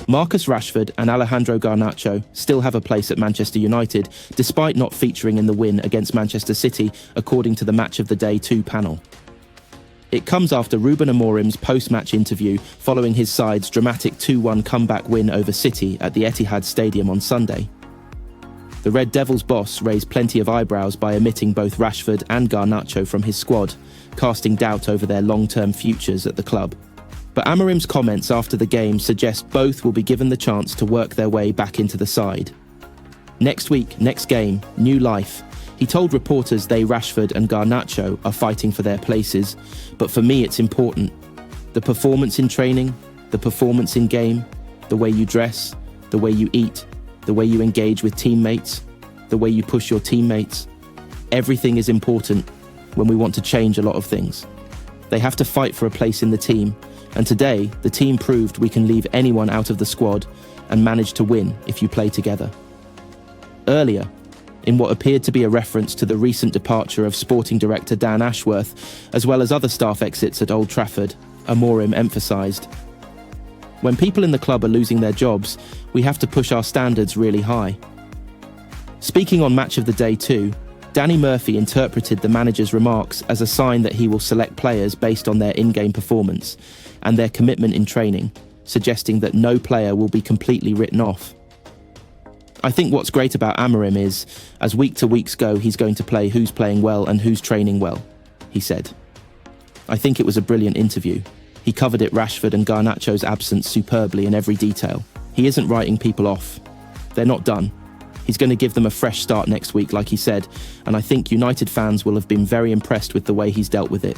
Marcus Rashford and Alejandro Garnacho still have a place at Manchester United, despite not featuring in the win against Manchester City, according to the Match of the Day 2 panel. It comes after Ruben Amorim's post-match interview following his side's dramatic 2-1 comeback win over City at the Etihad Stadium on Sunday. The Red Devils boss raised plenty of eyebrows by omitting both Rashford and Garnacho from his squad, casting doubt over their long-term futures at the club. But Amorim's comments after the game suggest both will be given the chance to work their way back into the side. Next week, next game, new life. He told reporters Rashford and Garnacho are fighting for their places, but for me it's important. The performance in training, the performance in game, the way you dress, the way you eat, the way you engage with teammates, the way you push your teammates. Everything is important when we want to change a lot of things. They have to fight for a place in the team, and today the team proved we can leave anyone out of the squad and manage to win if you play together. Earlier, in what appeared to be a reference to the recent departure of sporting director Dan Ashworth, as well as other staff exits at Old Trafford, Amorim emphasised, "When people in the club are losing their jobs, we have to push our standards really high." Speaking on Match of the Day 2, Danny Murphy interpreted the manager's remarks as a sign that he will select players based on their in-game performance and their commitment in training, suggesting that no player will be completely written off. "I think what's great about Amorim is, as week to weeks go, he's going to play who's playing well and who's training well," he said. "I think it was a brilliant interview. He covered Rashford and Garnacho's absence superbly in every detail. He isn't writing people off. They're not done. He's going to give them a fresh start next week, like he said, and I think United fans will have been very impressed with the way he's dealt with it."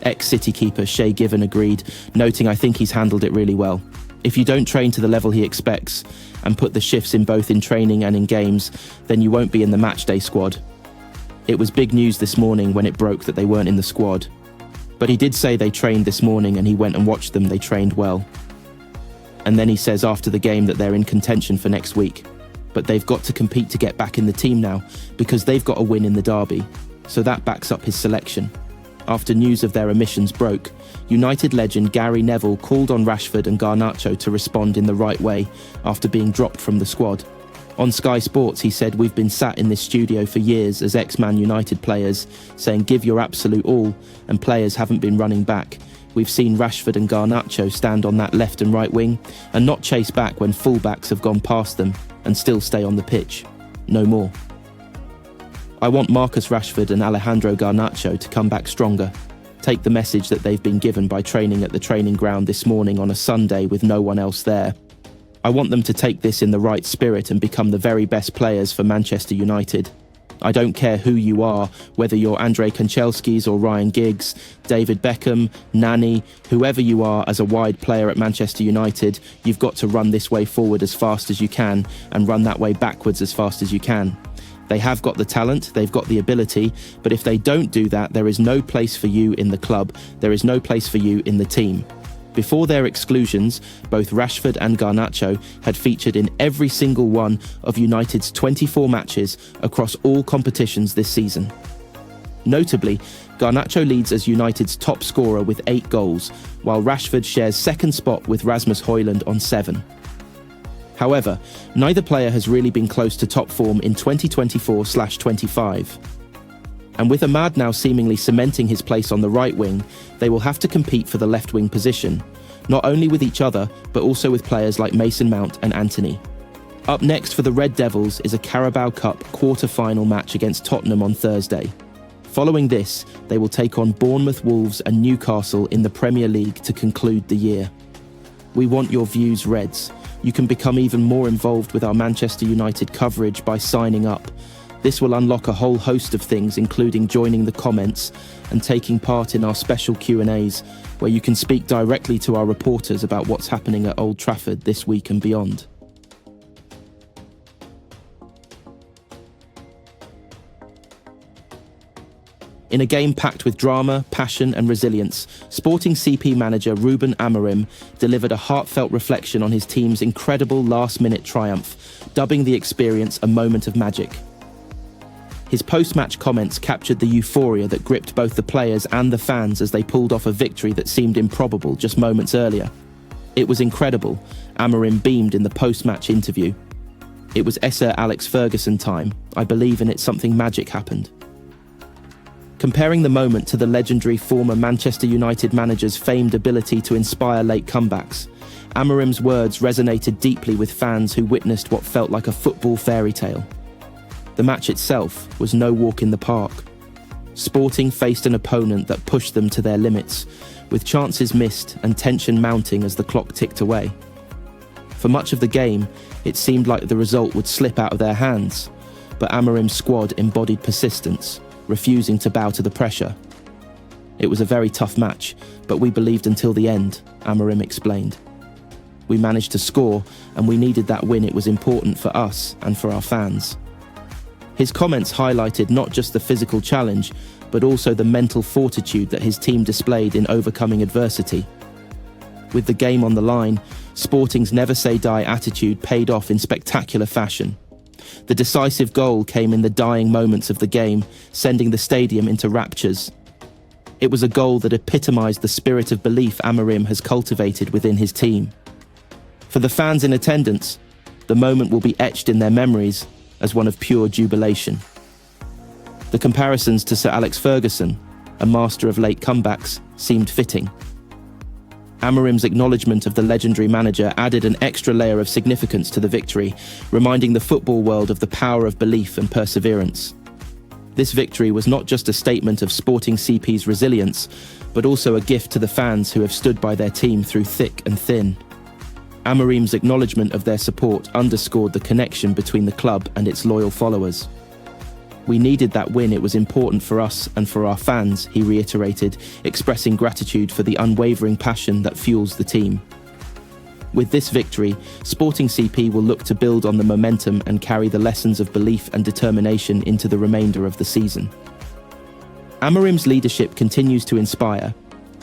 Ex-City keeper Shay Given agreed, noting, "I think he's handled it really well. If you don't train to the level he expects and put the shifts in both in training and in games, then you won't be in the matchday squad." It was big news this morning when it broke that they weren't in the squad. But he did say they trained this morning and he went and watched them, they trained well. And then he says after the game that they're in contention for next week. But they've got to compete to get back in the team now because they've got a win in the derby. So that backs up his selection. After news of their omissions broke, United legend Gary Neville called on Rashford and Garnacho to respond in the right way after being dropped from the squad. On Sky Sports, he said, "We've been sat in this studio for years as ex-Man United players, saying give your absolute all, and players haven't been running back. We've seen Rashford and Garnacho stand on that left and right wing and not chase back when fullbacks have gone past them and still stay on the pitch. No more. I want Marcus Rashford and Alejandro Garnacho to come back stronger, take the message that they've been given by training at the training ground this morning on a Sunday with no one else there. I want them to take this in the right spirit and become the very best players for Manchester United. I don't care who you are, whether you're Andrei Kanchelskis or Ryan Giggs, David Beckham, Nani, whoever you are as a wide player at Manchester United, you've got to run this way forward as fast as you can and run that way backwards as fast as you can. They have got the talent, they've got the ability, but if they don't do that, there is no place for you in the club, there is no place for you in the team." Before their exclusions, both Rashford and Garnacho had featured in every single one of United's 24 matches across all competitions this season. Notably, Garnacho leads as United's top scorer with 8 goals, while Rashford shares second spot with Rasmus Højlund on 7. However, neither player has really been close to top form in 2024/25. And with Ahmad now seemingly cementing his place on the right wing, they will have to compete for the left wing position, not only with each other, but also with players like Mason Mount and Antony. Up next for the Red Devils is a Carabao Cup quarter-final match against Tottenham on Thursday. Following this, they will take on Bournemouth, Wolves and Newcastle in the Premier League to conclude the year. We want your views, Reds. You can become even more involved with our Manchester United coverage by signing up. This will unlock a whole host of things, including joining the comments and taking part in our special Q&As, where you can speak directly to our reporters about what's happening at Old Trafford this week and beyond. In a game packed with drama, passion and resilience, Sporting CP manager Ruben Amorim delivered a heartfelt reflection on his team's incredible last-minute triumph, dubbing the experience a moment of magic. His post-match comments captured the euphoria that gripped both the players and the fans as they pulled off a victory that seemed improbable just moments earlier. "It was incredible," Amorim beamed in the post-match interview. "It was Sir Alex Ferguson time. I believe in it, something magic happened." Comparing the moment to the legendary former Manchester United manager's famed ability to inspire late comebacks, Amorim's words resonated deeply with fans who witnessed what felt like a football fairy tale. The match itself was no walk in the park. Sporting faced an opponent that pushed them to their limits, with chances missed and tension mounting as the clock ticked away. For much of the game, it seemed like the result would slip out of their hands, but Amorim's squad embodied persistence, refusing to bow to the pressure. "It was a very tough match, but we believed until the end," Amorim explained. "We managed to score, and we needed that win. It was important for us and for our fans." His comments highlighted not just the physical challenge, but also the mental fortitude that his team displayed in overcoming adversity. With the game on the line, Sporting's never-say-die attitude paid off in spectacular fashion. The decisive goal came in the dying moments of the game, sending the stadium into raptures. It was a goal that epitomised the spirit of belief Amorim has cultivated within his team. For the fans in attendance, the moment will be etched in their memories as one of pure jubilation. The comparisons to Sir Alex Ferguson, a master of late comebacks, seemed fitting. Amorim's acknowledgement of the legendary manager added an extra layer of significance to the victory, reminding the football world of the power of belief and perseverance. This victory was not just a statement of Sporting CP's resilience, but also a gift to the fans who have stood by their team through thick and thin. Amorim's acknowledgement of their support underscored the connection between the club and its loyal followers. "We needed that win, it was important for us and for our fans," he reiterated, expressing gratitude for the unwavering passion that fuels the team. With this victory, Sporting CP will look to build on the momentum and carry the lessons of belief and determination into the remainder of the season. Amorim's leadership continues to inspire,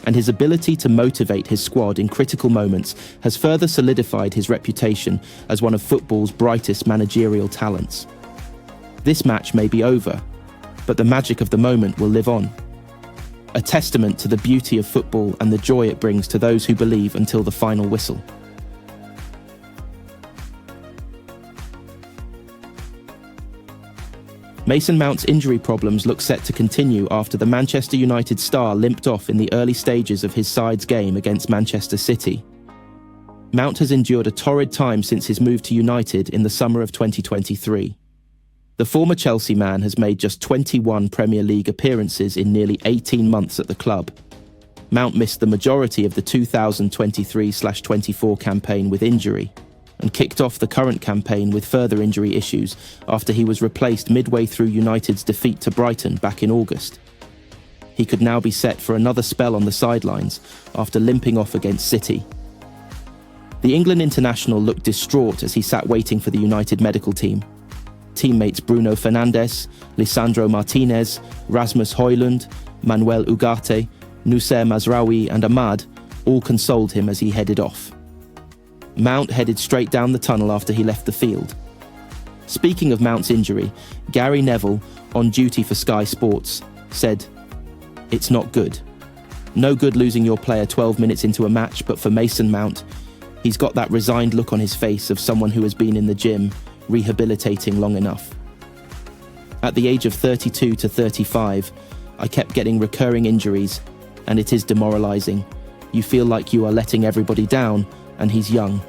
and his ability to motivate his squad in critical moments has further solidified his reputation as one of football's brightest managerial talents. This match may be over, but the magic of the moment will live on. A testament to the beauty of football and the joy it brings to those who believe until the final whistle. Mason Mount's injury problems look set to continue after the Manchester United star limped off in the early stages of his side's game against Manchester City. Mount has endured a torrid time since his move to United in the summer of 2023. The former Chelsea man has made just 21 Premier League appearances in nearly 18 months at the club. Mount missed the majority of the 2023/24 campaign with injury, and kicked off the current campaign with further injury issues after he was replaced midway through United's defeat to Brighton back in August. He could now be set for another spell on the sidelines after limping off against City. The England international looked distraught as he sat waiting for the United medical team. Teammates Bruno Fernandes, Lisandro Martinez, Rasmus Højlund, Manuel Ugarte, Noussair Mazraoui and Ahmad all consoled him as he headed off. Mount headed straight down the tunnel after he left the field. Speaking of Mount's injury, Gary Neville, on duty for Sky Sports, said, "It's not good. No good losing your player 12 minutes into a match, but for Mason Mount, he's got that resigned look on his face of someone who has been in the gym, rehabilitating long enough. At the age of 32 to 35, I kept getting recurring injuries, and it is demoralising. You feel like you are letting everybody down, and he's young."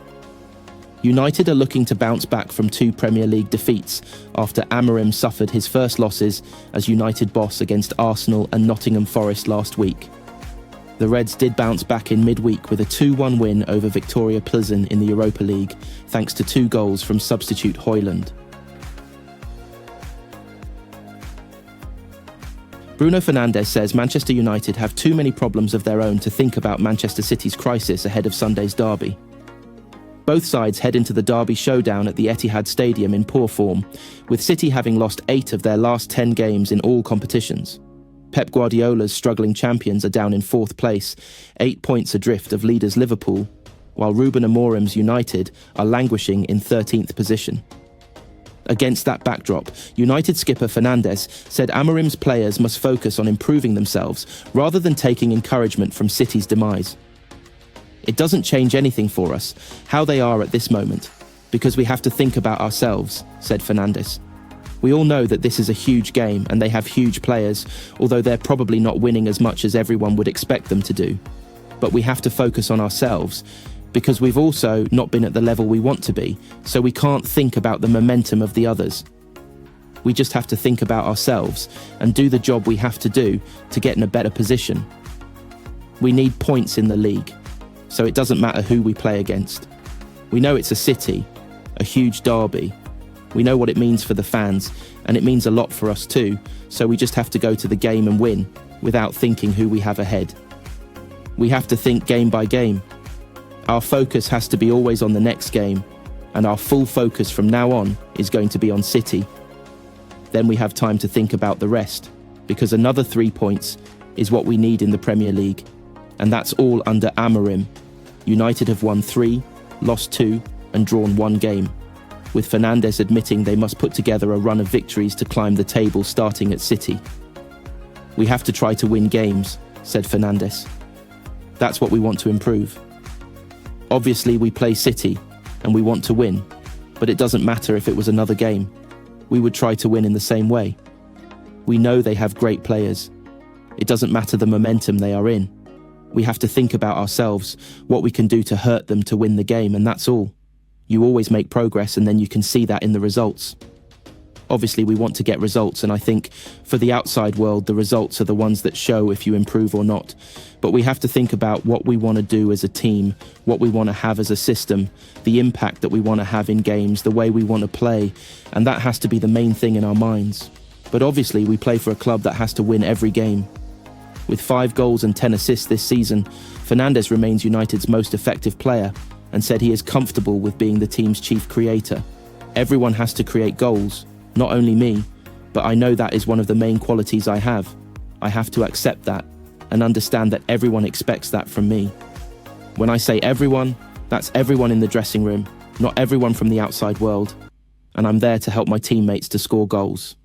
United are looking to bounce back from 2 Premier League defeats after Amorim suffered his first losses as United boss against Arsenal and Nottingham Forest last week. The Reds did bounce back in midweek with a 2-1 win over Victoria Plzen in the Europa League, thanks to 2 goals from substitute Højlund. Bruno Fernandes says Manchester United have too many problems of their own to think about Manchester City's crisis ahead of Sunday's derby. Both sides head into the derby showdown at the Etihad Stadium in poor form, with City having lost 8 of their last 10 games in all competitions. Pep Guardiola's struggling champions are down in 4th place, 8 points adrift of leaders Liverpool, while Ruben Amorim's United are languishing in 13th position. Against that backdrop, United skipper Fernandes said Amorim's players must focus on improving themselves rather than taking encouragement from City's demise. It doesn't change anything for us, how they are at this moment, because we have to think about ourselves, said Fernandes. We all know that this is a huge game and they have huge players, although they're probably not winning as much as everyone would expect them to do. But we have to focus on ourselves, because we've also not been at the level we want to be, so we can't think about the momentum of the others. We just have to think about ourselves and do the job we have to do to get in a better position. We need points in the league, so it doesn't matter who we play against. We know it's a city, a huge derby. We know what it means for the fans, and it means a lot for us too, so we just have to go to the game and win, without thinking who we have ahead. We have to think game by game. Our focus has to be always on the next game, and our full focus from now on is going to be on City. Then we have time to think about the rest, because another 3 points is what we need in the Premier League, and that's all under Amorim. United have won 3, lost 2, and drawn 1 game, with Fernandes admitting they must put together a run of victories to climb the table starting at City. We have to try to win games, said Fernandes. That's what we want to improve. Obviously we play City, and we want to win, but it doesn't matter if it was another game. We would try to win in the same way. We know they have great players. It doesn't matter the momentum they are in. We have to think about ourselves, what we can do to hurt them to win the game, and that's all. You always make progress and then you can see that in the results. Obviously we want to get results, and I think for the outside world the results are the ones that show if you improve or not. But we have to think about what we want to do as a team, what we want to have as a system, the impact that we want to have in games, the way we want to play, and that has to be the main thing in our minds. But obviously we play for a club that has to win every game. With 5 goals and 10 assists this season, Fernandes remains United's most effective player, and said he is comfortable with being the team's chief creator. Everyone has to create goals, not only me, but I know that is one of the main qualities I have. I have to accept that and understand that everyone expects that from me. When I say everyone, that's everyone in the dressing room, not everyone from the outside world. And I'm there to help my teammates to score goals.